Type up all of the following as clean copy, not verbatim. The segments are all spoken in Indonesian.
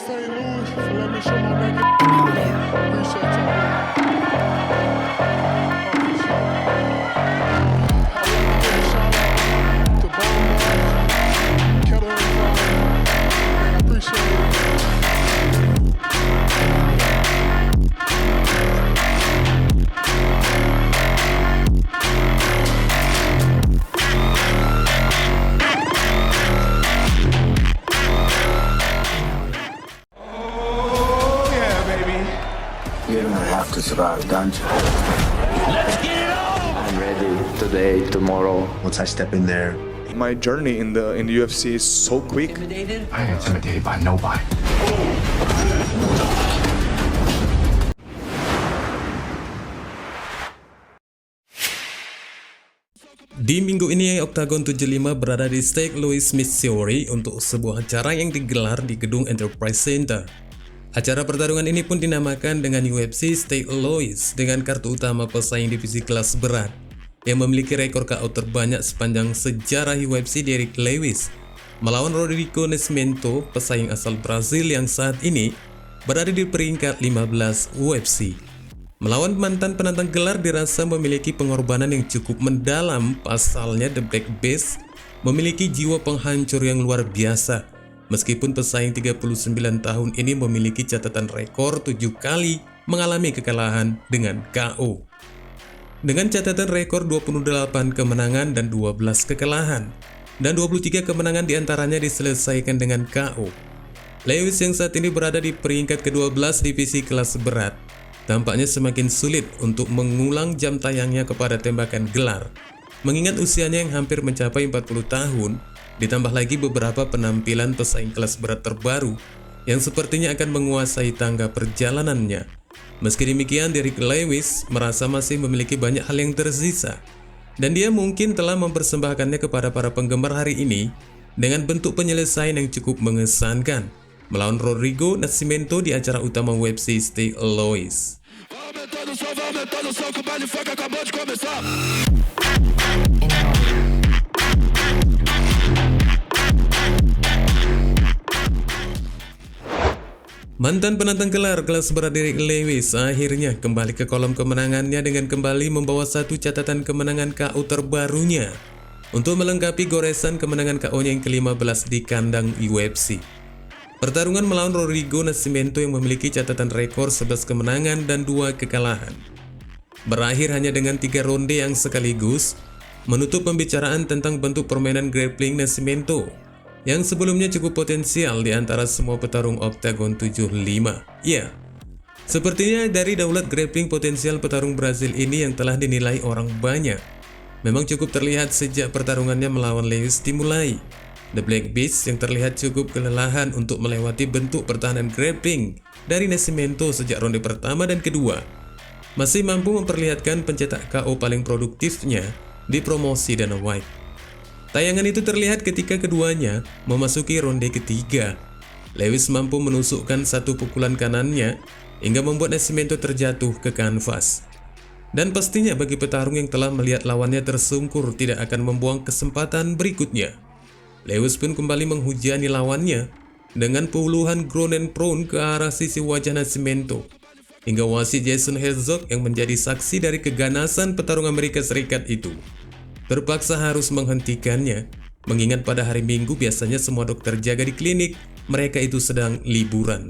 St. Louis for letting me show my record. Appreciate y'all. Oh, for sure. I'd like to give a shout out to Bone Mark, Kettle and Fire. Man, I appreciate it. Oh, yeah, baby. You don't have to survive, don't you? I'm ready today, tomorrow. Once I step in there, My journey in the UFC is so quick. I ain't intimidated by nobody. Di minggu ini, Octagon 75 berada di St. Louis, Missouri untuk sebuah acara yang digelar di gedung Enterprise Center. Acara pertarungan ini pun dinamakan dengan UFC St. Louis dengan kartu utama pesaing divisi kelas berat yang memiliki rekor KO terbanyak sepanjang sejarah UFC, Derrick Lewis melawan Rodrigo Nascimento, pesaing asal Brazil yang saat ini berada di peringkat 15 UFC. Melawan mantan penantang gelar dirasa memiliki pengorbanan yang cukup mendalam, pasalnya The Black Beast memiliki jiwa penghancur yang luar biasa. Meskipun pesaing 39 tahun ini memiliki catatan rekor 7 kali mengalami kekalahan dengan KO. Dengan catatan rekor 28 kemenangan dan 12 kekalahan, dan 23 kemenangan diantaranya diselesaikan dengan KO. Lewis yang saat ini berada di peringkat ke-12 divisi kelas berat, tampaknya semakin sulit untuk mengulang jam tayangnya kepada tembakan gelar. Mengingat usianya yang hampir mencapai 40 tahun, ditambah lagi beberapa penampilan pesaing kelas berat terbaru yang sepertinya akan menguasai tangga perjalanannya. Meski demikian, Derrick Lewis merasa masih memiliki banyak hal yang tersisa, dan dia mungkin telah mempersembahkannya kepada para penggemar hari ini dengan bentuk penyelesaian yang cukup mengesankan, melawan Rodrigo Nascimento di acara utama UFC St. Louis. Mantan penantang gelar kelas berat Derrick Lewis akhirnya kembali ke kolom kemenangannya dengan kembali membawa satu catatan kemenangan KO terbarunya untuk melengkapi goresan kemenangan KO-nya yang ke-15 di kandang UFC. Pertarungan melawan Rodrigo Nascimento yang memiliki catatan rekor 11 kemenangan dan 2 kekalahan berakhir hanya dengan 3 ronde yang sekaligus menutup pembicaraan tentang bentuk permainan grappling Nascimento yang sebelumnya cukup potensial di antara semua petarung Octagon 75. Ya, sepertinya dari daulat grappling potensial petarung Brazil ini yang telah dinilai orang banyak memang cukup terlihat sejak pertarungannya melawan Lewis dimulai. The Black Beast yang terlihat cukup kelelahan untuk melewati bentuk pertahanan grappling dari Nascimento sejak ronde pertama dan kedua, masih mampu memperlihatkan pencetak KO paling produktifnya di promosi Dana White. Tayangan itu terlihat ketika keduanya memasuki ronde ketiga. Lewis mampu menusukkan satu pukulan kanannya hingga membuat Nascimento terjatuh ke kanvas. Dan pastinya bagi petarung yang telah melihat lawannya tersungkur tidak akan membuang kesempatan berikutnya. Lewis pun kembali menghujani lawannya dengan puluhan ground and pound ke arah sisi wajah Nascimento. Hingga wasit Jason Herzog yang menjadi saksi dari keganasan petarung Amerika Serikat itu terpaksa harus menghentikannya, mengingat pada hari Minggu biasanya semua dokter jaga di klinik mereka itu sedang liburan.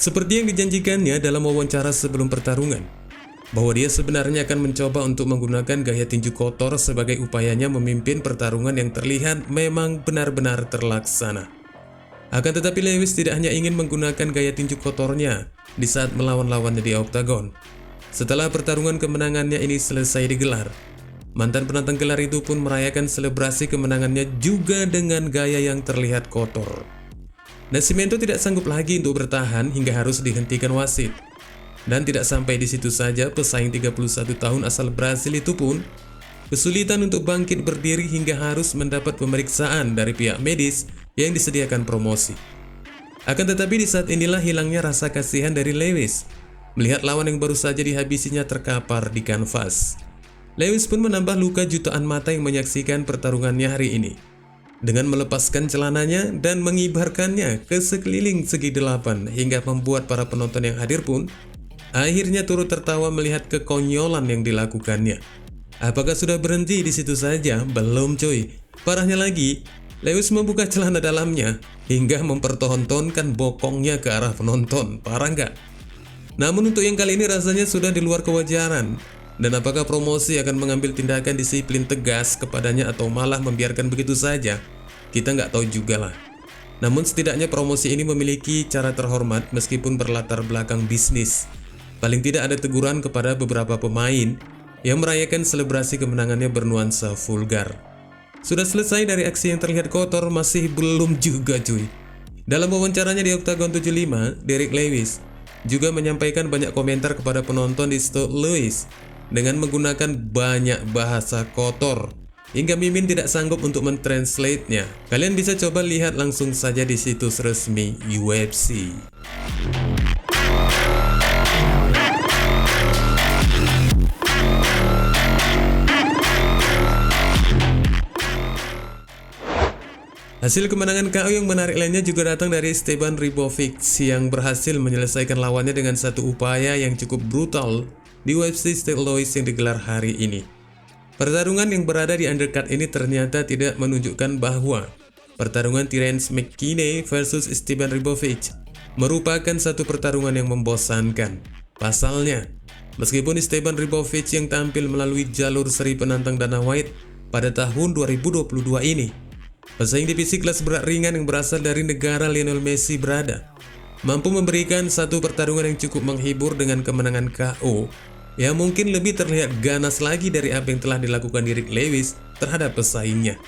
Seperti yang dijanjikannya dalam wawancara sebelum pertarungan, bahwa dia sebenarnya akan mencoba untuk menggunakan gaya tinju kotor sebagai upayanya memimpin pertarungan yang terlihat memang benar-benar terlaksana. Akan tetapi Lewis tidak hanya ingin menggunakan gaya tinju kotornya di saat melawan lawannya di Octagon. Setelah pertarungan kemenangannya ini selesai digelar, mantan penantang gelar itu pun merayakan selebrasi kemenangannya juga dengan gaya yang terlihat kotor. Nascimento tidak sanggup lagi untuk bertahan hingga harus dihentikan wasit. Dan tidak sampai di situ saja, pesaing 31 tahun asal Brazil itu pun kesulitan untuk bangkit berdiri hingga harus mendapat pemeriksaan dari pihak medis yang disediakan promosi. Akan tetapi di saat inilah hilangnya rasa kasihan dari Lewis melihat lawan yang baru saja dihabisinya terkapar di kanvas. Lewis pun menambah luka jutaan mata yang menyaksikan pertarungannya hari ini dengan melepaskan celananya dan mengibarkannya ke sekeliling segi delapan hingga membuat para penonton yang hadir pun akhirnya turut tertawa melihat kekonyolan yang dilakukannya. Apakah sudah berhenti di situ saja? Belum cuy. Parahnya lagi, Lewis membuka celana dalamnya hingga mempertontonkan bokongnya ke arah penonton. Parah nggak? Namun untuk yang kali ini rasanya sudah di luar kewajaran. Dan apakah promosi akan mengambil tindakan disiplin tegas kepadanya atau malah membiarkan begitu saja? Kita nggak tahu juga lah. Namun setidaknya promosi ini memiliki cara terhormat meskipun berlatar belakang bisnis. Paling tidak ada teguran kepada beberapa pemain yang merayakan selebrasi kemenangannya bernuansa vulgar. Sudah selesai dari aksi yang terlihat kotor? Masih belum juga cuy. Dalam wawancaranya di Octagon 75, Derrick Lewis juga menyampaikan banyak komentar kepada penonton di St. Louis dengan menggunakan banyak bahasa kotor hingga Mimin tidak sanggup untuk mentranslate-nya. Kalian bisa coba lihat langsung saja di situs resmi UFC. Hasil kemenangan KO yang menarik lainnya juga datang dari Esteban Ribovic yang berhasil menyelesaikan lawannya dengan satu upaya yang cukup brutal di UFC St. Louis yang digelar hari ini. Pertarungan yang berada di undercard ini ternyata tidak menunjukkan bahwa pertarungan Terence McKinney versus Esteban Ribovic merupakan satu pertarungan yang membosankan. Pasalnya, meskipun Esteban Ribovic yang tampil melalui jalur seri penantang Dana White pada tahun 2022 ini, pesaing divisi kelas berat ringan yang berasal dari negara Lionel Messi berada, mampu memberikan satu pertarungan yang cukup menghibur dengan kemenangan KO yang mungkin lebih terlihat ganas lagi dari apa yang telah dilakukan Derrick Lewis terhadap pesaingnya.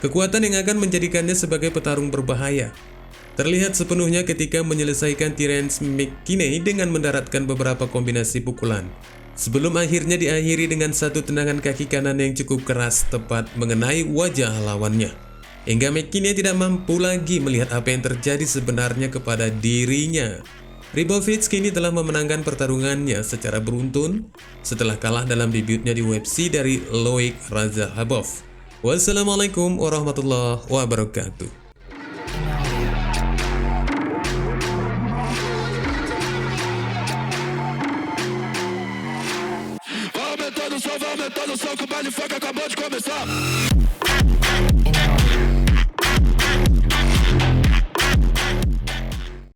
Kekuatan yang akan menjadikannya sebagai petarung berbahaya terlihat sepenuhnya ketika menyelesaikan Terence McKinney dengan mendaratkan beberapa kombinasi pukulan, sebelum akhirnya diakhiri dengan satu tendangan kaki kanan yang cukup keras tepat mengenai wajah lawannya, hingga McKinney tidak mampu lagi melihat apa yang terjadi sebenarnya kepada dirinya. Ribovic kini telah memenangkan pertarungannya secara beruntun setelah kalah dalam debutnya di UFC dari Loic Razakhabov. Wassalamualaikum warahmatullahi wabarakatuh. Vai aumentando o som que o baile funk acabou de começar.